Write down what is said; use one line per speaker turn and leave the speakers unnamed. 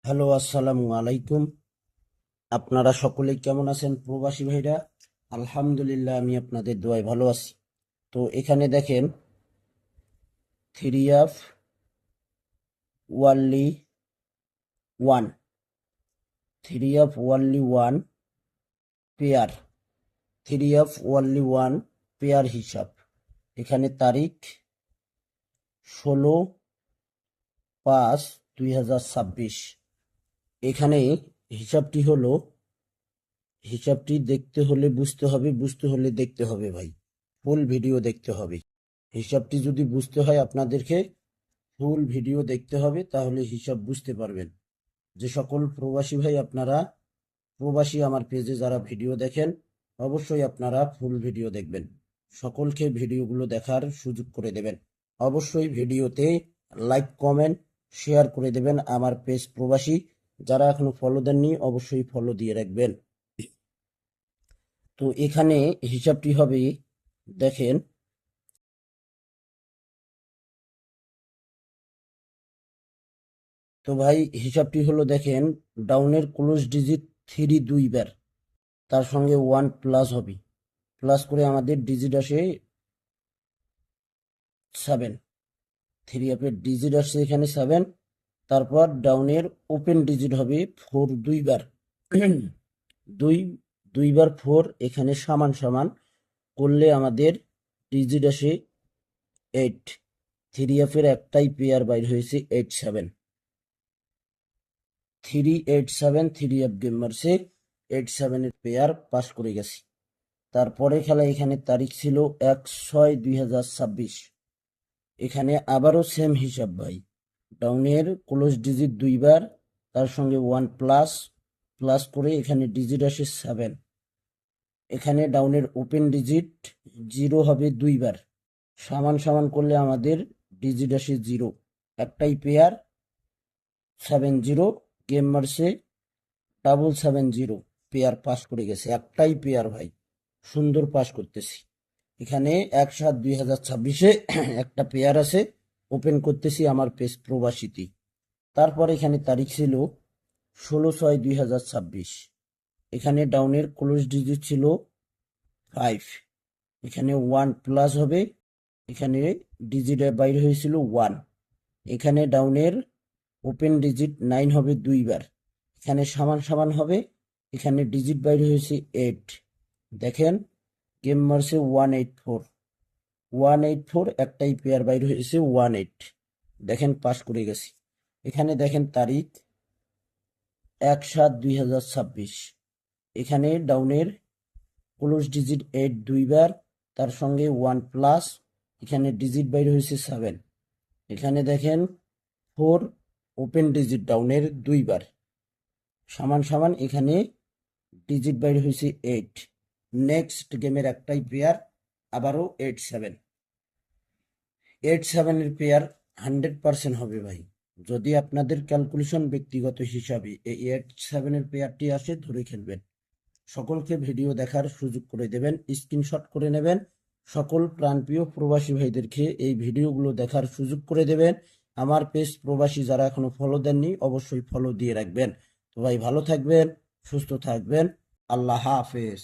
Hello, আসসালামু আলাইকুম। আপনারা সকলেই কেমন আছেন প্রবাসী ভাইরা? আলহামদুলিল্লাহ, আমি আপনাদের দোয়ায় ভালো আছি। তো এখানে দেখেন, three of only one, three of only one pair, three of only one pair হিসাব। এখানে তারিখ 16/5/2026। এখানে হিসাবটি হলো, হিসাবটি দেখতে হলে বুঝতে হবে, বুঝতে হলে দেখতে হবে ভাই, ফুল ভিডিও দেখতে হবে। হিসাবটি যদি বুঝতে হয় আপনাদেরকে ফুল ভিডিও দেখতে হবে, তাহলে হিসাব বুঝতে পারবেন। যে সকল প্রবাসী ভাই আপনারা প্রবাসী আমার পেজে যারা ভিডিও দেখেন, অবশ্যই আপনারা ফুল ভিডিও দেখবেন। সকলকে ভিডিওগুলো দেখার সুযোগ করে দেবেন। অবশ্যই ভিডিওতে লাইক, কমেন্ট, শেয়ার করে দেবেন। আমার পেজ প্রবাসী যারা এখনো ফলো দেননি, অবশ্যই ফলো দিয়ে রাখবেন। তো এখানে হিসাবটি হবে, দেখেন, তো ভাই হিসাবটি হলো, দেখেন, ডাউনের ক্লোজ ডিজিট 3 দুইবার, তার সঙ্গে 1 প্লাস হবে, প্লাস করে আমাদের ডিজিট আসে 7। থ্রি আপের ডিজিট আসছে এখানে 7। তারপর ডাউনের ওপেন ডিজিট হবে 4 দুইবার। দুই দুইবার 4 এখানে সমান সমান করলে আমাদের ডিজিট আসে 8। থ্রি আপের একটাই পেয়ার বাইর হয়েছে 8-7, 3-8-7। থ্রি আপ গেম মারছে 8-7 এর পেয়ার পাস করে গেছি। তারপরে খেলা এখানে তারিখ ছিল 1/6/2026। এখানে আবারও সেম হিসাব ভাই, ডাউনের ক্লোজ ডিজিট দুইবার, তার সঙ্গে 1 প্লাস, প্লাস করে এখানে ডিজিট আসে 7। এখানে ডাউনের ওপেন ডিজিট 0 হবে দুইবার, সমান সমান করলে আমাদের ডিজিট আসে 0। একটাই পেয়ার 7-0, গেম মারছে 770, পেয়ার পাস করে গেছে। একটাই পেয়ার ভাই, সুন্দর পাস করতেছি। এখানে 1/7/2026 একটা পেয়ার আছে, ওপেন করতেছি আমার পেজ প্রবাসীতে। তারপর এখানে তারিখ ছিল 16/6/2026। এখানে ডাউনের ক্লোজ ডিজিট ছিল 5। এখানে 1 প্লাস হবে, এখানে ডিজিটের বাইরে হয়েছিল 1। এখানে ডাউনের ওপেন ডিজিট 9 হবে দুইবার, এখানে সমান সমান হবে, এখানে ডিজিট বাইরে হয়েছে 8। দেখেন, গেম মারছে 184, 184, একটাই পেয়ার বাইর হয়েছে 18। দেখেন, পাস করে গেছি। এখানে দেখেন তারিখ 1/7/2026। এখানে ডাউনের ক্লোজ ডিজিট 8 দুইবার, তার সঙ্গে 1 প্লাস, এখানে ডিজিট বাইর হয়েছে 7। এখানে দেখেন 4 ওপেন ডিজিট ডাউনের দুইবার, সমান সমান, এখানে ডিজিট বাইর হয়েছে 8। নেক্সট গেমের একটাই পেয়ার, আবারও 8-7। 8-7 এর পেয়ার 100% হবে ভাই। যদি আপনাদের ক্যালকুলেশন ব্যক্তিগত হিসাবে এই 8-7 এর পেয়ারটি আসে, ধরে খেলবেন। সকলকে ভিডিও দেখার সুযোগ করে দেবেন, স্ক্রিনশট করে নেবেন। সকল প্রাণপ্রিয় প্রবাসী ভাইদেরকে এই ভিডিওগুলো দেখার সুযোগ করে দেবেন। আমার পেজ প্রবাসী যারা এখনো ফলো দেননি, অবশ্যই ফলো দিয়ে রাখবেন। তো ভাই, ভালো থাকবেন, সুস্থ থাকবেন। আল্লাহ হাফেজ।